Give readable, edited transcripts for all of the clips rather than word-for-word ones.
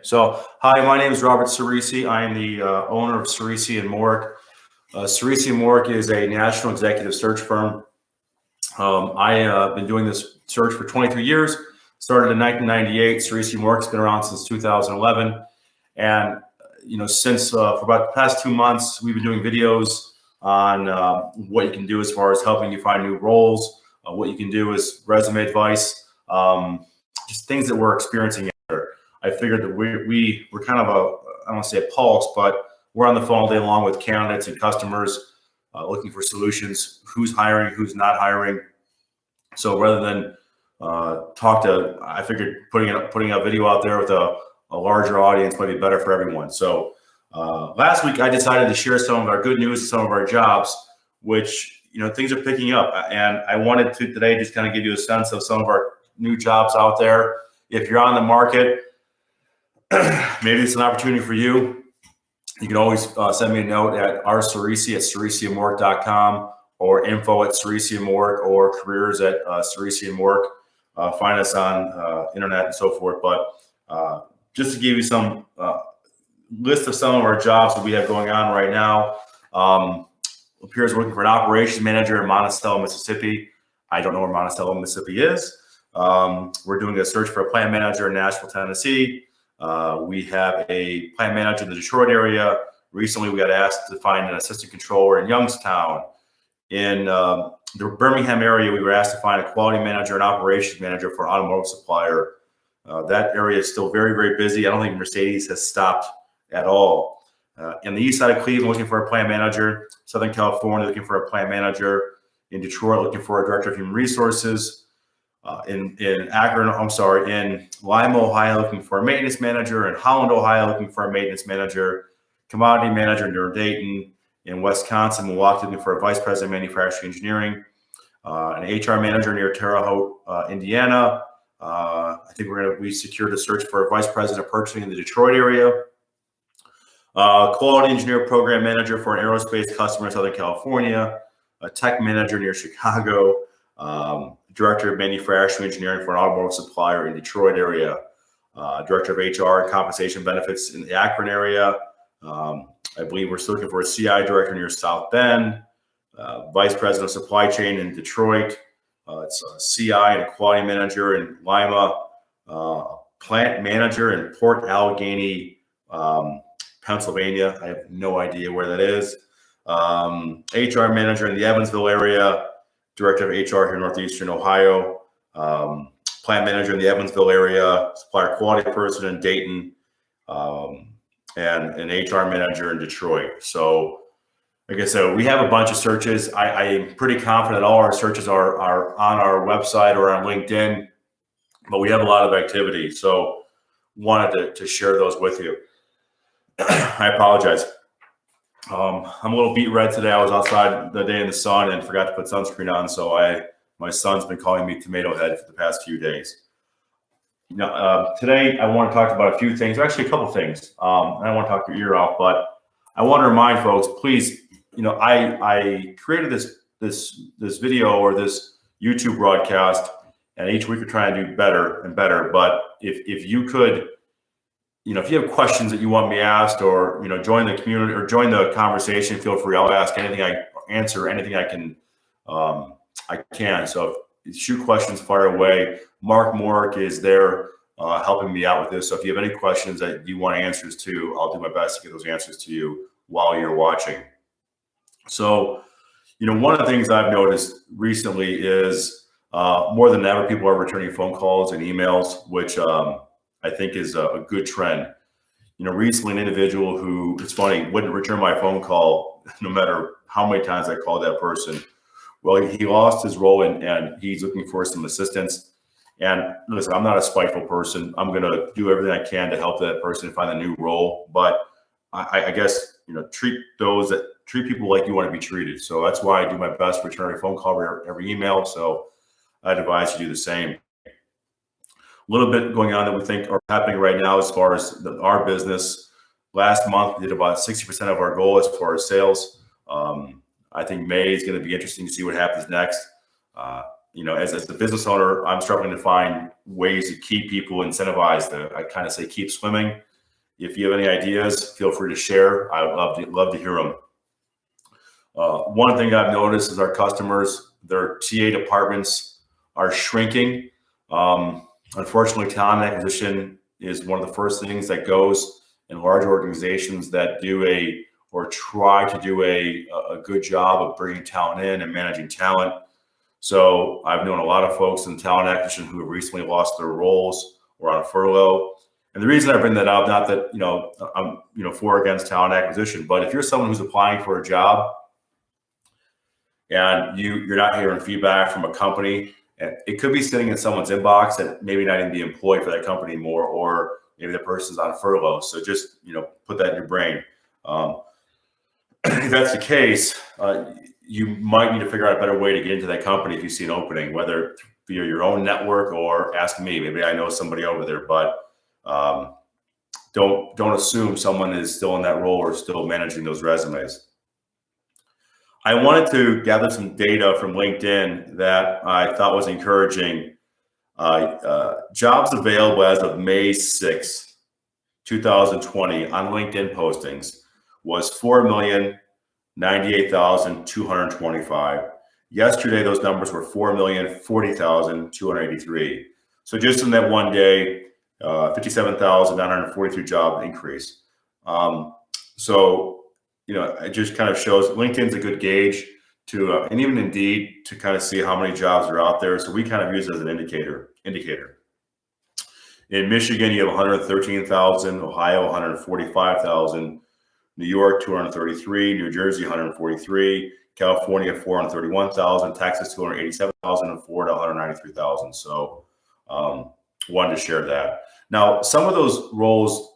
So, hi, my name is Robert Ciresi. I am the owner of Ciresi and Morek. Ciresi and Morek is a national executive search firm. I have been doing this search for 23 years. Started in 1998. Ciresi Morek's been around since 2011, and since for about the past 2 months, we've been doing videos on what you can do as far as helping you find new roles. What you can do is resume advice, just things that we're experiencing. I figured that we're kind of I don't want to say a pulse, but we're on the phone all day long with candidates and customers looking for solutions, who's hiring, who's not hiring. So rather than I figured putting a video out there with a larger audience might be better for everyone. So last week I decided to share some of our good news and some of our jobs, which things are picking up. And I wanted to today just kind of give you a sense of some of our new jobs out there. If you're on the market, maybe it's an opportunity for you. You can always send me a note at rceresi@ceresiandmorek.com or info@ceresiandmorek or careers at ceresiandmorek. Find us on internet and so forth. But just to give you some list of some of our jobs that we have going on right now. Appears looking for an operations manager in Monticello, Mississippi. I don't know where Monticello, Mississippi is. We're doing a search for a plant manager in Nashville, Tennessee. We have a plant manager in the Detroit area. Recently, we got asked to find an assistant controller in Youngstown. In the Birmingham area, we were asked to find a quality manager and operations manager for an automotive supplier. That area is still very, very busy. I don't think Mercedes has stopped at all. In the east side of Cleveland, looking for a plant manager. Southern California, looking for a plant manager. In Detroit, looking for a director of human resources. In Lima, Ohio, looking for a maintenance manager. In Holland, Ohio, looking for a maintenance manager. Commodity manager near Dayton. In Wisconsin, Milwaukee, looking for a vice president of manufacturing engineering. An HR manager near Terre Haute, Indiana. I think we secured a search for a vice president of purchasing in the Detroit area. Quality engineer program manager for an aerospace customer in Southern California. A tech manager near Chicago. Director of manufacturing engineering for an automotive supplier in Detroit area. Director of HR and compensation benefits in the Akron area. I believe we're still looking for a CI director near South Bend. Vice president of supply chain in Detroit. It's a CI and a quality manager in Lima. Plant manager in Port Allegheny, Pennsylvania. I have no idea where that is. HR manager in the Evansville area. Director of HR here in Northeastern Ohio. Plant manager in the Evansville area. Supplier quality person in Dayton. And an HR manager in Detroit. So, like I said, we have a bunch of searches. I am pretty confident all our searches are on our website or on LinkedIn, but we have a lot of activity. So, wanted to share those with you. I apologize. I'm a little beet red today. I was outside the day in the sun and forgot to put sunscreen on. So my son's been calling me tomato head for the past few days. Today I want to talk about a few things, or actually a couple things. I don't want to talk your ear off, but I want to remind folks, please, I created this video or this YouTube broadcast, and each week we're trying to do better and better. But if you could, if you have questions that you want me asked, or join the community or join the conversation, feel free. I'll ask anything, I answer anything I can. So shoot questions, fire away. Mark Morek is there helping me out with this. So if you have any questions that you want answers to, I'll do my best to get those answers to you while you're watching. So, one of the things I've noticed recently is more than ever, people are returning phone calls and emails, which I think is a good trend. Recently an individual who, it's funny, wouldn't return my phone call no matter how many times I called that person. Well, he lost his role and he's looking for some assistance. And listen, I'm not a spiteful person. I'm going to do everything I can to help that person find a new role. But I guess, treat people like you want to be treated. So that's why I do my best to return a phone call or every email. So I'd advise you do the same. A little bit going on that we think are happening right now as far as our business. Last month, we did about 60% of our goal as far as sales. I think May is going to be interesting to see what happens next. As the business owner, I'm struggling to find ways to keep people incentivized. I kind of say keep swimming. If you have any ideas, feel free to share. I would love to hear them. One thing I've noticed is our customers, their TA departments are shrinking. Unfortunately, talent acquisition is one of the first things that goes in large organizations that do or try to do a good job of bringing talent in and managing talent. So I've known a lot of folks in talent acquisition who have recently lost their roles or on furlough. And the reason I bring that up, not that I'm for or against talent acquisition, but if you're someone who's applying for a job and you're not hearing feedback from a company, and it could be sitting in someone's inbox and maybe not even be employed for that company anymore, or maybe the person's on furlough. So just put that in your brain. If that's the case, you might need to figure out a better way to get into that company if you see an opening, whether via your own network or ask me. Maybe I know somebody over there, but don't assume someone is still in that role or still managing those resumes. I wanted to gather some data from LinkedIn that I thought was encouraging. Jobs available as of May 6th, 2020 on LinkedIn postings was 4,098,225. Yesterday, those numbers were 4,040,283. So just in that one day, 57,943 job increase. It just kind of shows LinkedIn's a good gauge to, and even Indeed, to kind of see how many jobs are out there. So we kind of use it as an indicator. In Michigan, you have 113,000, Ohio, 145,000, New York, 233, New Jersey, 143, California, 431,000, Texas, 287,000, and Florida, 193,000. So wanted to share that. Now, some of those roles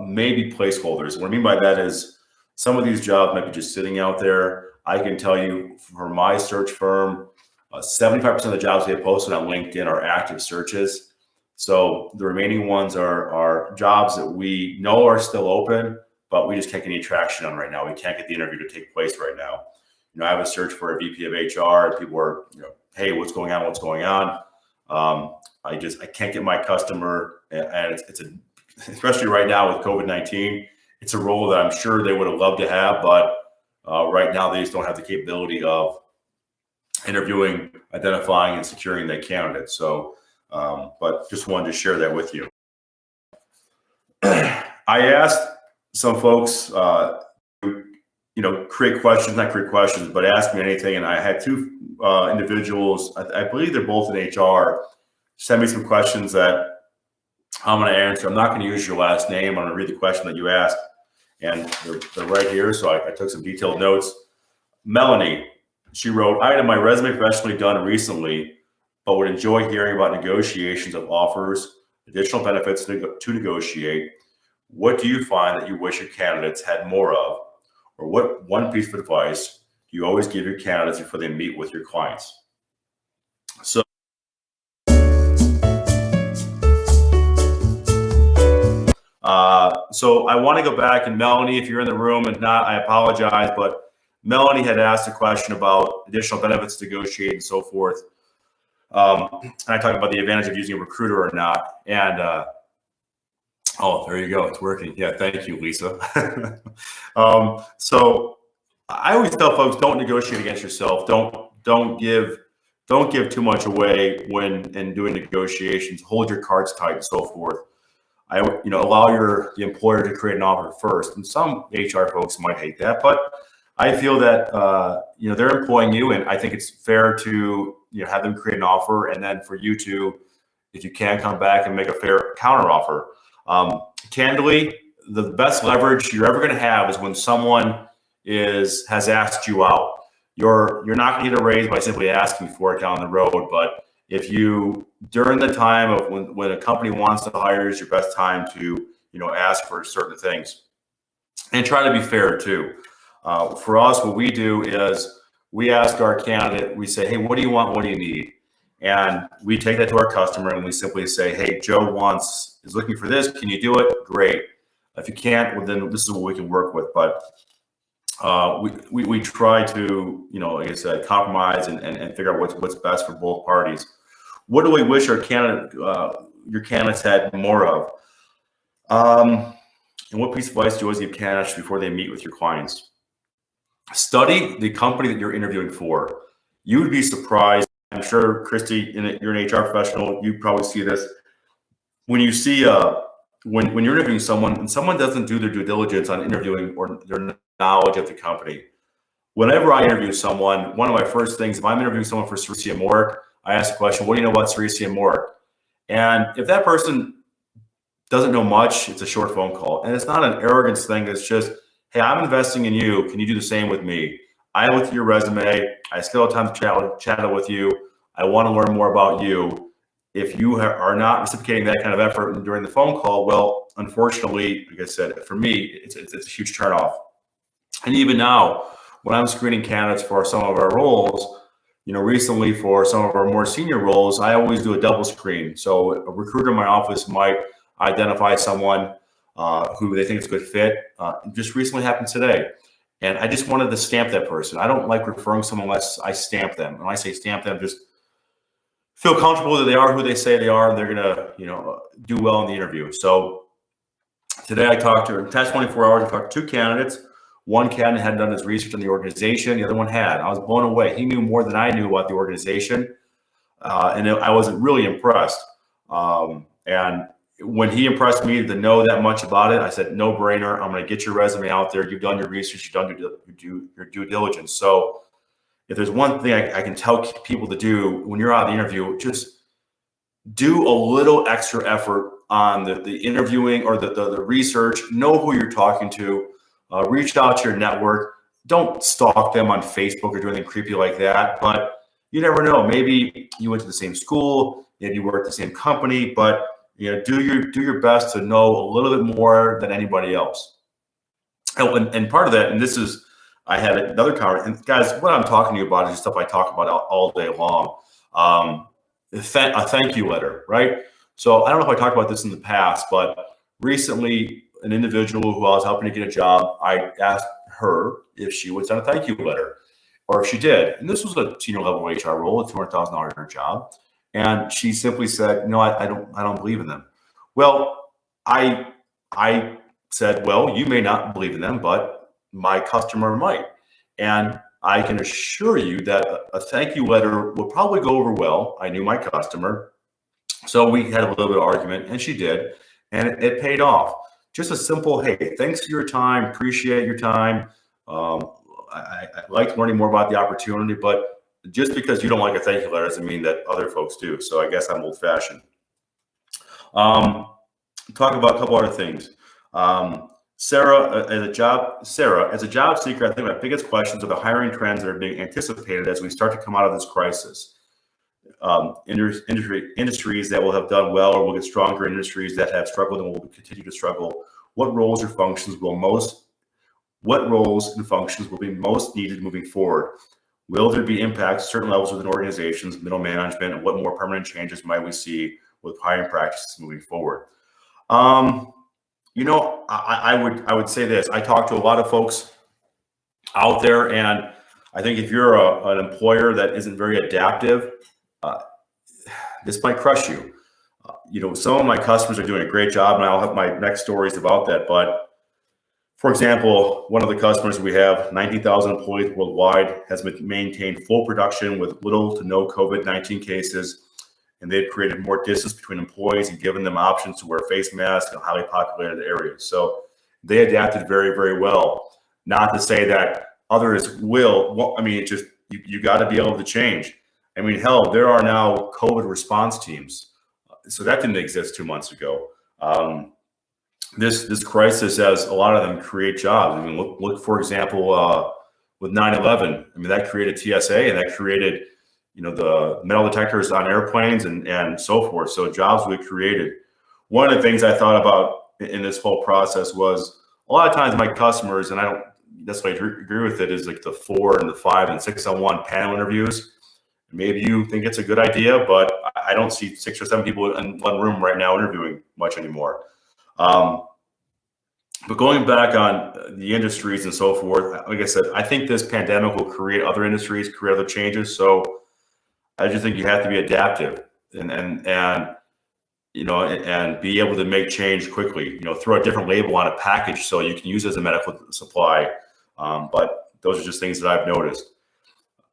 may be placeholders. What I mean by that is some of these jobs might be just sitting out there. I can tell you for my search firm, 75% of the jobs we have posted on LinkedIn are active searches. So the remaining ones are jobs that we know are still open, but we just can't get any traction on right now. We can't get the interview to take place right now. I have a search for a VP of HR, and people are, hey, what's going on? What's going on? I can't get my customer, and it's especially right now with COVID-19, it's a role that I'm sure they would have loved to have, but right now they just don't have the capability of interviewing, identifying, and securing that candidate. So, but just wanted to share that with you. I asked some folks, create questions, not create questions, but ask me anything. And I had two individuals, I believe they're both in HR, send me some questions that I'm going to answer. I'm not going to use your last name. I'm going to read the question that you asked, and they're right here. So I took some detailed notes. Melanie, she wrote, I had my resume professionally done recently, but would enjoy hearing about negotiations of offers, additional benefits to negotiate. What do you find that you wish your candidates had more of? Or what one piece of advice do you always give your candidates before they meet with your clients? So I want to go back, and Melanie, if you're in the room, and not, I apologize, but Melanie had asked a question about additional benefits to negotiate and so forth. And I talked about the advantage of using a recruiter or not. And oh, there you go. It's working. Yeah. Thank you, Lisa. So I always tell folks, don't negotiate against yourself. Don't give too much away when doing negotiations. Hold your cards tight and so forth. Allow the employer to create an offer first. And some HR folks might hate that, but I feel that they're employing you, and I think it's fair to have them create an offer, and then for you to, if you can, come back and make a fair counter offer. Candidly, the best leverage you're ever going to have is when someone has asked you out. You're not going to get a raise by simply asking for it down the road, but if you, during the time of when a company wants to hire, is your best time to ask for certain things, and try to be fair too. For us, what we do is we ask our candidate, we say, hey, what do you want? What do you need? And we take that to our customer and we simply say, hey, Joe is looking for this. Can you do it? Great. If you can't, well, then this is what we can work with. But we try to, like I said, compromise and figure out what's best for both parties. What do we wish your candidates had more of? And what piece of advice do you always give candidates before they meet with your clients? Study the company that you're interviewing for. You would be surprised. I'm sure, Christy, you're an HR professional. You probably see this when you see when you're interviewing someone and someone doesn't do their due diligence on interviewing or their knowledge of the company. Whenever I interview someone, one of my first things, if I'm interviewing someone for Ciresi Morek, I ask the question, what do you know about Ciresi Morek? And if that person doesn't know much, it's a short phone call. And it's not an arrogance thing. It's just, hey, I'm investing in you. Can you do the same with me? I looked at your resume. I still have time to chat with you. I want to learn more about you. If you are not reciprocating that kind of effort during the phone call, well, unfortunately, like I said, for me, it's a huge turnoff. And even now, when I'm screening candidates for some of our roles, recently for some of our more senior roles, I always do a double screen. So a recruiter in my office might identify someone who they think is a good fit. Just recently happened today. And I just wanted to stamp that person. I don't like referring someone unless I stamp them. When I say stamp them, just feel comfortable that they are who they say they are, and they're gonna, do well in the interview. So today I talked to, in the past 24 hours, I talked to 2 candidates. One candidate hadn't done his research on the organization. The other one had. I was blown away. He knew more than I knew about the organization. And I wasn't really impressed. And when he impressed me to know that much about it, I said, no brainer. I'm going to get your resume out there. You've done your research. You've done your due diligence. So if there's one thing I can tell people to do when you're out of the interview, just do a little extra effort on the interviewing or the research. Know who you're talking to. Reach out to your network. Don't stalk them on Facebook or do anything creepy like that. But you never know. Maybe you went to the same school, maybe you work at the same company, but do your best to know a little bit more than anybody else. Oh, and part of that, and this is, I had another conversation. And guys, what I'm talking to you about is stuff I talk about all day long. A thank you letter, right? So I don't know if I talked about this in the past, but recently, an individual who I was helping to get a job, I asked her if she would send a thank you letter, or if she did. And this was a senior level HR role, a $200,000 job. And she simply said, no, I don't believe in them. Well, I said, well, you may not believe in them, but my customer might. And I can assure you that a thank you letter will probably go over well. I knew my customer. So we had a little bit of argument, and she did, and it paid off. Just a simple, hey, thanks for your time, appreciate your time. I like learning more about the opportunity, but just because you don't like a thank you letter doesn't mean that other folks do. So I guess I'm old-fashioned. Talk about a couple other things. Sarah, as a job seeker, I think my biggest questions are the hiring trends that are being anticipated as we start to come out of this crisis. Industries that will have done well or will get stronger, industries that have struggled and will continue to struggle. What roles and functions will be most needed moving forward? Will there be impacts at certain levels within organizations, middle management, and what more permanent changes might we see with hiring practices moving forward? I would say this. I talk to a lot of folks out there, and I think if you're an employer that isn't very adaptive, this might crush you. Some of my customers are doing a great job, and I'll have my next stories about that. But for example, one of the customers we have, 90,000 employees worldwide, has maintained full production with little to no COVID-19 cases, and they've created more distance between employees and given them options to wear face masks in highly populated areas. So they adapted very, very well. Not to say that others will. Well, I mean, you got to be able to change. I mean, hell, there are now COVID response teams. So that didn't exist 2 months ago. This crisis has a lot of them create jobs. I mean, look for example, with 9/11. I mean, that created TSA, and that created, the metal detectors on airplanes and so forth. So jobs we created. One of the things I thought about in this whole process was a lot of times my customers, and I don't necessarily agree with it, is like the 4 and the 5 and 6-on-1 panel interviews. Maybe you think it's a good idea, but I don't see 6 or 7 people in one room right now interviewing much anymore. But going back on the industries and so forth, like I said, I think this pandemic will create other industries, create other changes. So I just think you have to be adaptive. And and be able to make change quickly. Throw a different label on a package so you can use it as a medical supply. But those are just things that I've noticed.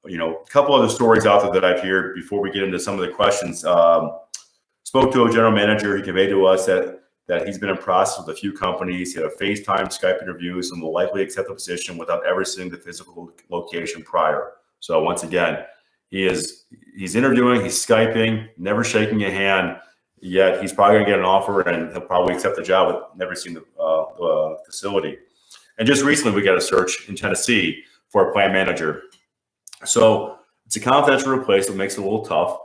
A couple other stories out there that I've heard before we get into some of the questions. Spoke to a general manager. He conveyed to us that he's been in process with a few companies. He had a FaceTime, Skype interviews, and will likely accept the position without ever seeing the physical location prior. So once again, he's interviewing, he's Skyping, never shaking a hand, yet he's probably going to get an offer and he'll probably accept the job with never seen the facility. And just recently, we got a search in Tennessee for a plant manager. So it's a confidential replacement, makes it a little tough.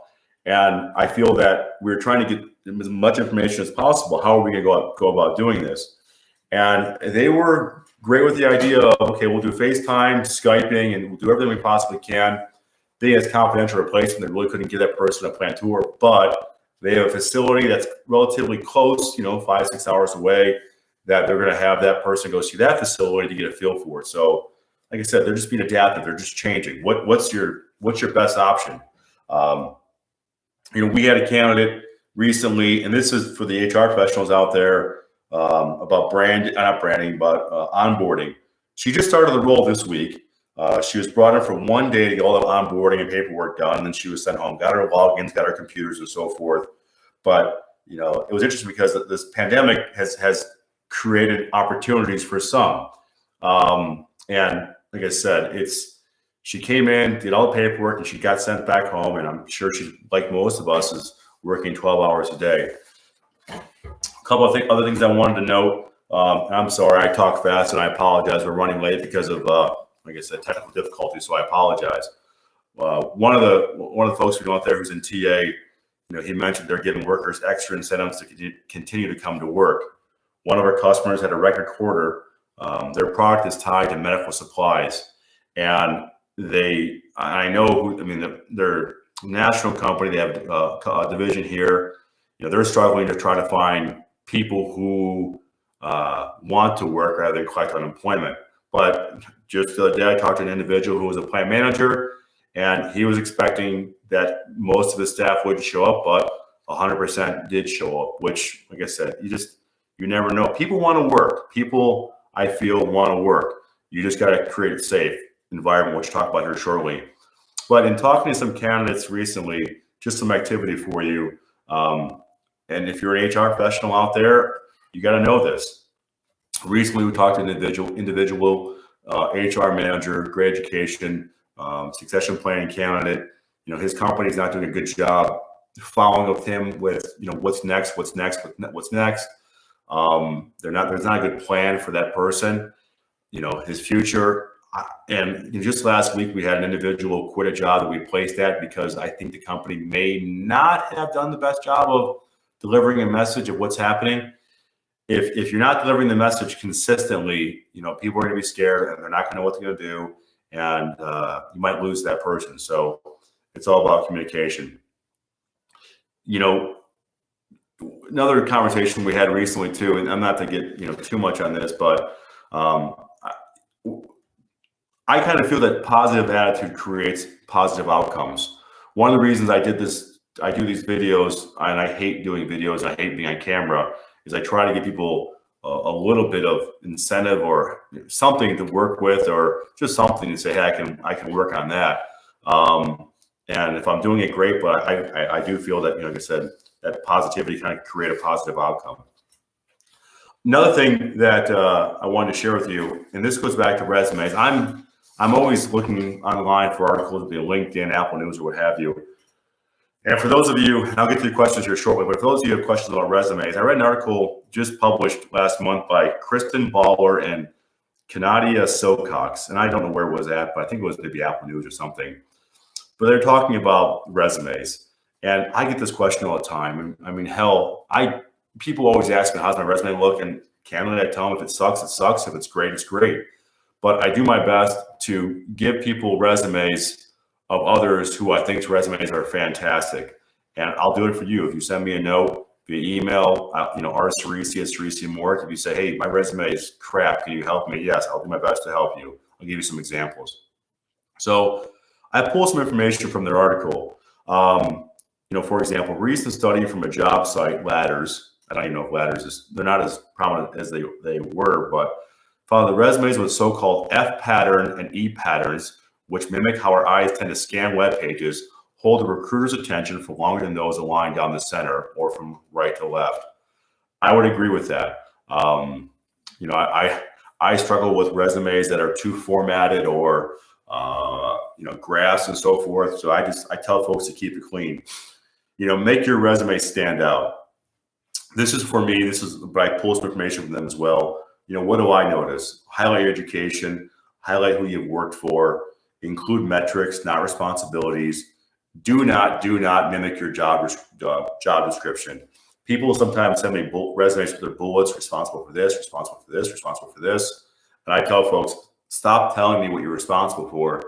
And I feel that we're trying to get as much information as possible. How are we going to go about doing this? And they were great with the idea of, okay, we'll do FaceTime, Skyping, and we'll do everything we possibly can. They, as confidential replacement, they really couldn't give that person a plant tour, but they have a facility that's relatively close, 5-6 hours away, that they're going to have that person go see that facility to get a feel for it. So, like I said, they're just being adaptive. They're just changing. What's your best option? We had a candidate recently, and this is for the HR professionals out there, about not branding, but onboarding. She just started the role this week. She was brought in for 1 day to get all the onboarding and paperwork done, and then she was sent home, got her logins, got her computers, and so forth. But it was interesting because this pandemic has created opportunities for some. And like I said, she came in, did all the paperwork, and she got sent back home. And I'm sure she's, like most of us, is working 12 hours a day. A couple of other things I wanted to note. I'm sorry, I talk fast and I apologize. We're running late because of, like I said, technical difficulties. So I apologize. One of the folks we know out there who's in TA, he mentioned they're giving workers extra incentives to continue to come to work. One of our customers had a record quarter. Their product is tied to medical supplies, and they're national company. They have a division here. They're struggling to try to find people who want to work rather than collect unemployment. But just the other day, I talked to an individual who was a plant manager, and he was expecting that most of his staff wouldn't show up, but 100% did show up, which, like I said, you never know. People want to work. People, I feel, want to work. You just got to create a safe environment, which we'll talk about here shortly. But in talking to some candidates recently, just some activity for you. And if you're an HR professional out there, you got to know this. Recently, we talked to an individual HR manager, great education, succession planning candidate. His company is not doing a good job following up with him with, what's next. There's not a good plan for that person, his future. And just last week, we had an individual quit a job that we placed at because I think the company may not have done the best job of delivering a message of what's happening. If you're not delivering the message consistently, people are going to be scared and they're not going to know what they're going to do, and you might lose that person. So it's all about communication. Another conversation we had recently too, and I'm not to get too much on this, but I kind of feel that positive attitude creates positive outcomes. One of the reasons I do these videos, and I hate doing videos, I hate being on camera, is I try to give people a little bit of incentive or something to work with, or just something to say, hey, I can work on that. And if I'm doing it, great, but I do feel that, like I said, that positivity kind of create a positive outcome. Another thing that I wanted to share with you, and this goes back to resumes. I'm always looking online for articles, be it LinkedIn, Apple News, or what have you. And for those of you, and I'll get to your questions here shortly, but for those of you who have questions about resumes, I read an article just published last month by Kristen Baller and Kanadia Silcox, and I don't know where it was at, but I think it was maybe Apple News or something. But they're talking about resumes, and I get this question all the time. I mean, hell, people always ask me, how's my resume look? And candidly, I tell them if it sucks, it sucks. If it's great, it's great. But I do my best to give people resumes of others who I think's resumes are fantastic. And I'll do it for you. If you send me a note via email, Ciresi at Ciresi Morek. If you say, hey, my resume is crap, can you help me? Yes, I'll do my best to help you. I'll give you some examples. So I pulled some information from their article. For example, recent study from a job site, Ladders. I don't even know if Ladders they're not as prominent as they were, but found the resumes with so-called F pattern and E patterns, which mimic how our eyes tend to scan web pages, hold the recruiter's attention for longer than those aligned down the center or from right to left. I would agree with that. I struggle with resumes that are too formatted or graphs and so forth. So I tell folks to keep it clean. Make your resume stand out. This is for me. But I pull some information from them as well. What do I notice? Highlight your education. Highlight who you've worked for. Include metrics, not responsibilities. Do not mimic your job description. People sometimes send me resumes with their bullets, responsible for this, responsible for this, responsible for this. And I tell folks, stop telling me what you're responsible for.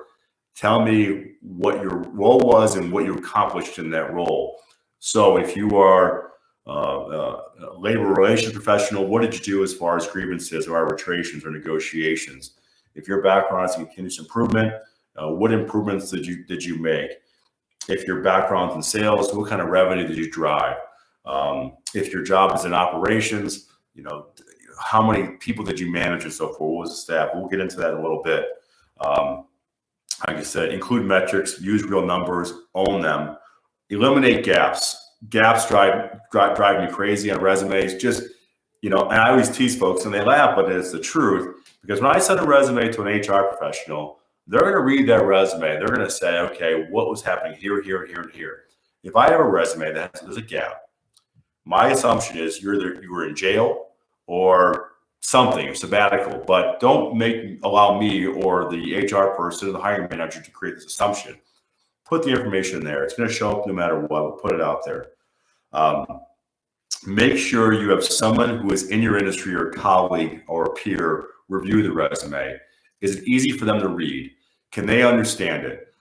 Tell me what your role was and what you accomplished in that role. So if you are a labor relations professional, what did you do as far as grievances or arbitrations or negotiations? If your background is continuous improvement, what improvements did you make? If your background's in sales, what kind of revenue did you drive? If your job is in operations, how many people did you manage and so forth? What was the staff? We'll get into that in a little bit. Like I said, include metrics, use real numbers, own them, eliminate gaps. Gaps drive me crazy on resumes. And I always tease folks and they laugh, but it's the truth. Because when I send a resume to an HR professional, they're going to read that resume. They're going to say, okay, what was happening here, here, here, and here. If I have a resume that there's a gap, my assumption is you were in jail or something, sabbatical, but don't allow me or the HR person or the hiring manager to create this assumption. Put the information there. It's going to show up no matter what. We'll put it out there. Make sure you have someone who is in your industry or colleague or peer review the resume. Is it easy for them to read? Can they understand it?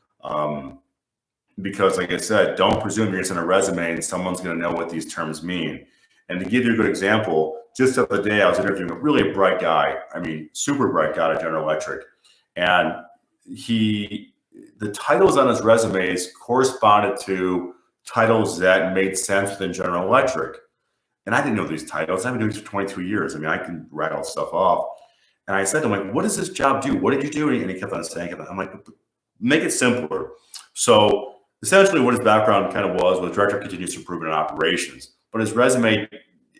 Because like I said, don't presume you're going to send a resume and someone's going to know what these terms mean. And to give you a good example, just the other day I was interviewing a really bright guy, super bright guy at General Electric. And the titles on his resumes corresponded to titles that made sense within General Electric. And I didn't know these titles. I've been doing this for 22 years. I can rattle stuff off. And I said to him, what does this job do? What did you do? And he kept on saying it. I'm like, make it simpler. So essentially what his background kind of was Director of Continuous Improvement and Operations. But his resume,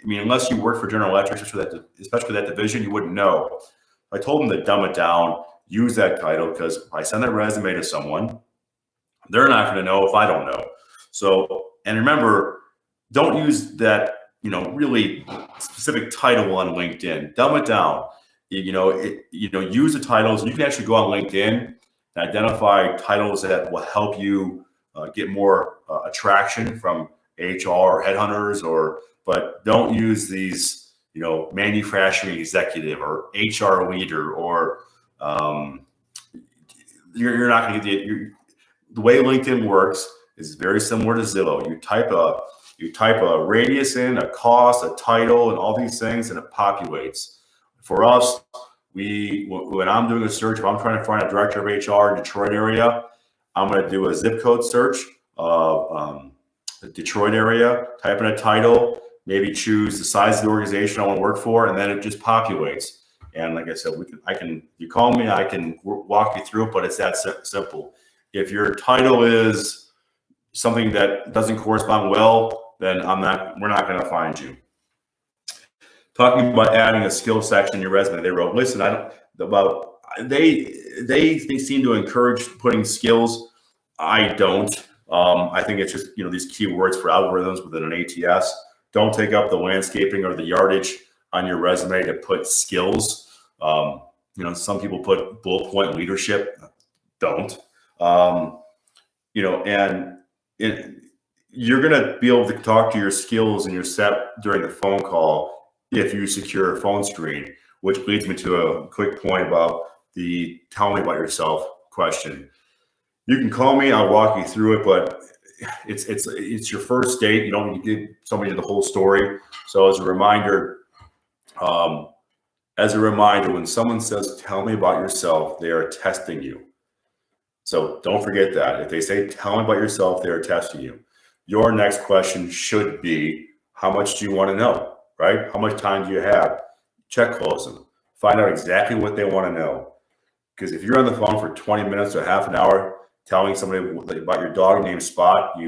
unless you work for General Electric, especially that division, you wouldn't know. I told him to dumb it down, use that title, because if I send that resume to someone, they're not going to know if I don't know. So, and remember, don't use that, really specific title on LinkedIn. Dumb it down. Use the titles. You can actually go on LinkedIn and identify titles that will help you get more attraction from HR or headhunters, but don't use these, manufacturing executive or HR leader or you're not going to get the way LinkedIn works is very similar to Zillow. You type a radius in, a cost, a title, and all these things, and it populates. For us, when I'm doing a search, if I'm trying to find a director of HR in Detroit area, I'm going to do a zip code search of the Detroit area, type in a title, maybe choose the size of the organization I want to work for, and then it just populates. And like I said, you call me, I can walk you through it, but it's that simple. If your title is something that doesn't correspond well, then we're not going to find you. Talking about adding a skill section in your resume, they wrote, listen, they seem to encourage putting skills. I don't. I think it's just, these keywords for algorithms within an ATS. Don't take up the landscaping or the yardage on your resume to put skills. Some people put bullet point leadership. Don't. You're going to be able to talk to your skills and your set during the phone call if you secure a phone screen, which leads me to a quick point about the tell me about yourself question. You can call me, I'll walk you through it, but it's your first date. You don't need to give somebody the whole story. So as a reminder, when someone says, tell me about yourself, they are testing you. So don't forget that. If they say, tell me about yourself, they are testing you. your next question should be, how much do you want to know, right? How much time do you have? Check close them. Find out exactly what they want to know. Because if you're on the phone for 20 minutes or half an hour telling somebody about your dog named Spot,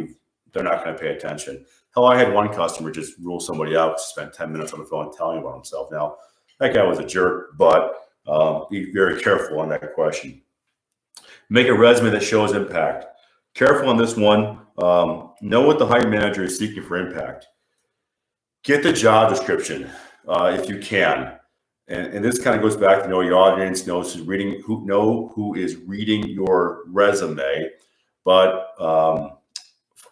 they're not going to pay attention. Hell, I had one customer just rule somebody out, spend 10 minutes on the phone telling about himself. Now, that guy was a jerk, but be very careful on that question. Make a resume that shows impact. Careful on this one. Know what the hiring manager is seeking for impact. Get the job description if you can. And this kind of goes back to know your audience, know who is reading your resume, but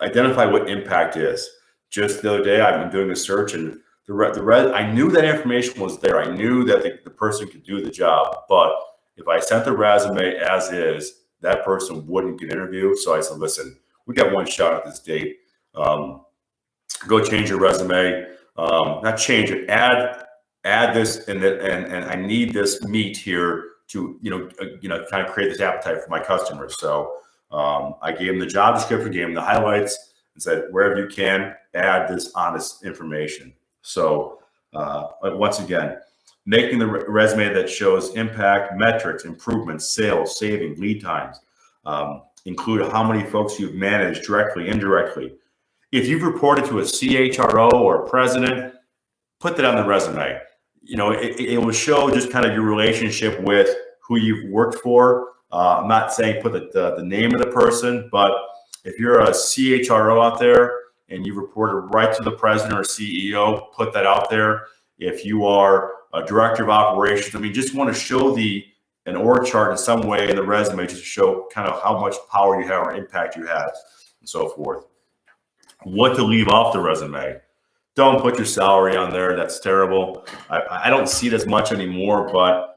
identify what impact is. Just the other day, I've been doing a search, and I knew that information was there. I knew that the person could do the job, but if I sent the resume as is, that person wouldn't get interviewed. So I said, listen, we got one shot at this date. Go change your resume. Not change it. Add this, and I need this meat here to kind of create this appetite for my customers. So I gave them the job description, gave them the highlights, and said, wherever you can, add this honest information. So once again, making the resume that shows impact, metrics, improvements, sales, saving, lead times. Include how many folks you've managed directly, indirectly. If you've reported to a CHRO or a president, put that on the resume. It will show just kind of your relationship with who you've worked for. I'm not saying put the name of the person, but if you're a CHRO out there and you've reported right to the president or CEO, put that out there. If you are a director of operations, just want to show an org chart in some way in the resume, just to show kind of how much power you have or impact you have and so forth. What to leave off the resume. Don't put your salary on there. That's terrible. I don't see it as much anymore, but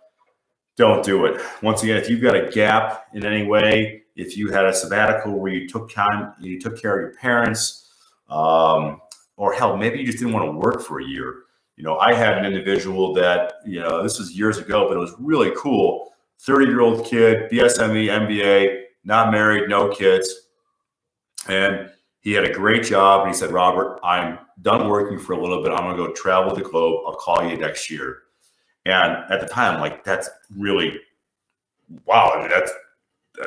don't do it. Once again, if you've got a gap in any way, if you had a sabbatical where you took time, you took care of your parents, or hell, maybe you just didn't want to work for a year. I had an individual that, this was years ago, but it was really cool. 30-year-old kid, BSME, MBA, not married, no kids. And he had a great job. And he said, Robert, I'm done working for a little bit. I'm going to go travel the globe. I'll call you next year. And at the time, that's really, wow.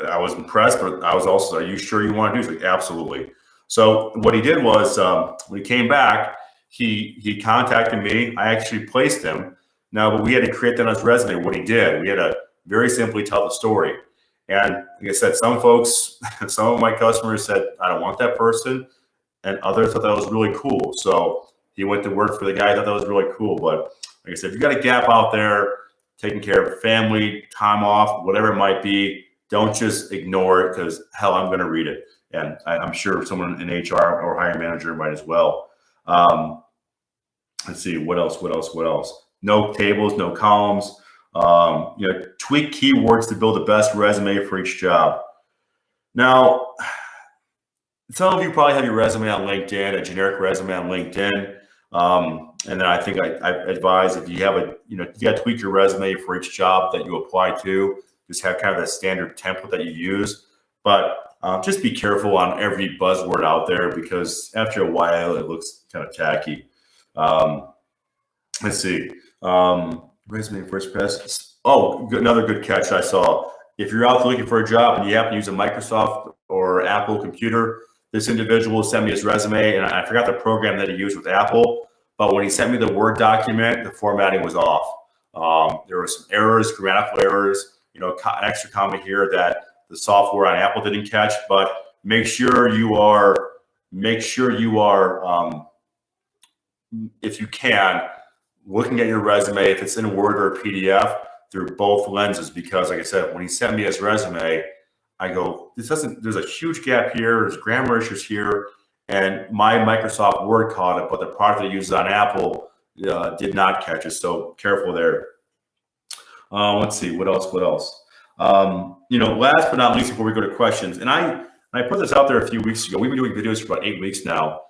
I was impressed, but I was also, are you sure you want to do this? Like, absolutely. So what he did was, when he came back, he contacted me. I actually placed him. Now, but we had to create that on his resume, what he did. We had to very simply tell the story. And like I said, some of my customers said, I don't want that person. And others thought that was really cool. So he went to work for the guy. I thought that was really cool. But like I said, if you got a gap out there, taking care of family, time off, whatever it might be, don't just ignore it, because hell, I'm going to read it. And I'm sure someone in HR or hiring manager might as well. Let's see, what else? No tables, no columns. Tweak keywords to build the best resume for each job. Now, some of you probably have your resume on LinkedIn, a generic resume on LinkedIn. And then I think I advise, if you have you got to tweak your resume for each job that you apply to. Just have kind of that standard template that you use. But just be careful on every buzzword out there, because after a while, it looks kind of tacky. Let's see. Resume first pass. Oh, another good catch I saw. If you're out there looking for a job and you happen to use a Microsoft or Apple computer, this individual sent me his resume, and I forgot the program that he used with Apple. But when he sent me the Word document, the formatting was off. There were some errors, grammatical errors, an extra comma here that the software on Apple didn't catch. But make sure you are, if you can, looking at your resume, if it's in Word or a PDF, through both lenses. Because like I said, when he sent me his resume, I go, there's a huge gap here. There's grammar issues here. And my Microsoft Word caught it, but the product that I used on Apple did not catch it. So careful there. Let's see, what else? Last but not least, before we go to questions, and I put this out there a few weeks ago. We've been doing videos for about 8 weeks now.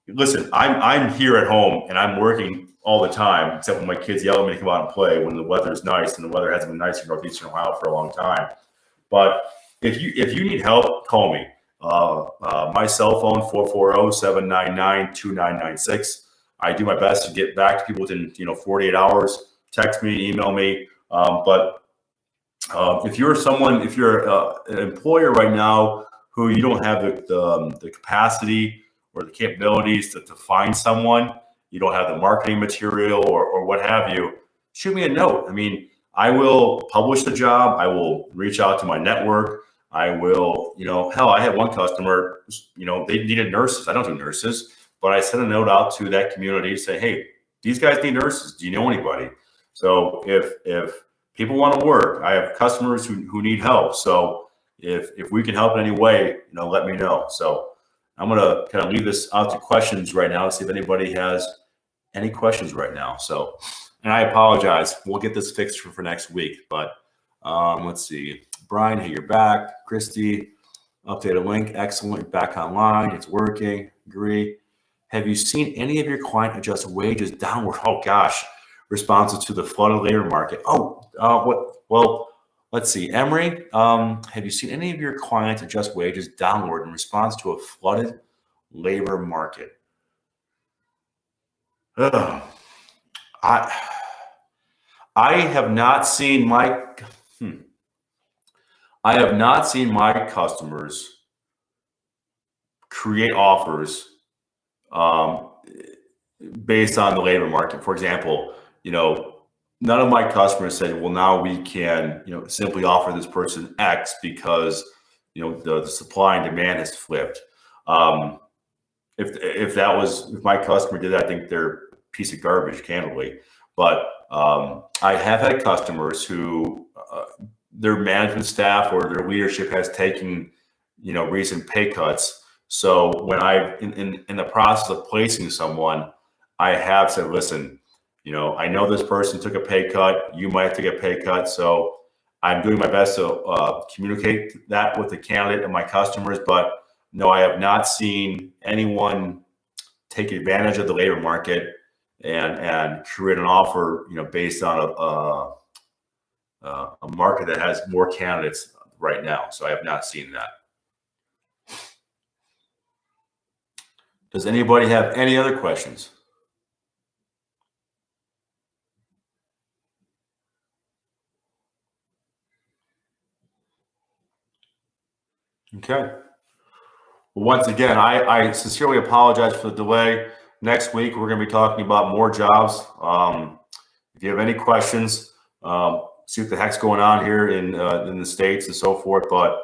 Listen, I'm here at home and I'm working all the time, except when my kids yell at me to come out and play when the weather's nice, and the weather hasn't been nice in Northeastern Ohio for a long time. But if you need help, call me. My cell phone, 440-799-2996. I do my best to get back to people within 48 hours. Text me, email me. But if you're an employer right now who you don't have the capacity or the capabilities to find someone, you don't have the marketing material or what have you, shoot me a note. I mean, I will publish the job. I will reach out to my network. I will, hell, I had one customer, they needed nurses. I don't do nurses, but I sent a note out to that community to say, hey, these guys need nurses. Do you know anybody? So if people want to work, I have customers who need help. So if we can help in any way, let me know. So I'm going to kind of leave this out to questions right now to see if anybody has any questions right now. So, and I apologize. We'll get this fixed for next week, but let's see. Brian, hey, you're back. Christy, update a link. Excellent. You're back online. It's working. Agree. Have you seen any of your client adjust wages downward? Oh gosh, responses to the flooded labor market. Well, let's see. Emery, have you seen any of your clients adjust wages downward in response to a flooded labor market? I have not seen my customers create offers based on the labor market. For example, none of my customers said, well, now we can, simply offer this person X because, the supply and demand has flipped. If my customer did that, I think they're a piece of garbage, candidly. But I have had customers who their management staff or their leadership has taken, recent pay cuts. So when in the process of placing someone, I have said, listen, I know this person took a pay cut. You might take a pay cut. So I'm doing my best to communicate that with the candidate and my customers. But no, I have not seen anyone take advantage of the labor market and create an offer, based on a market that has more candidates right now. So I have not seen that. Does anybody have any other questions? Okay. Well, once again, I sincerely apologize for the delay. Next week, we're going to be talking about more jobs. If you have any questions, see what the heck's going on here in the States and so forth. But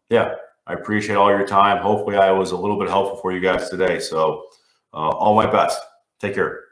yeah, I appreciate all your time. Hopefully I was a little bit helpful for you guys today. So all my best. Take care.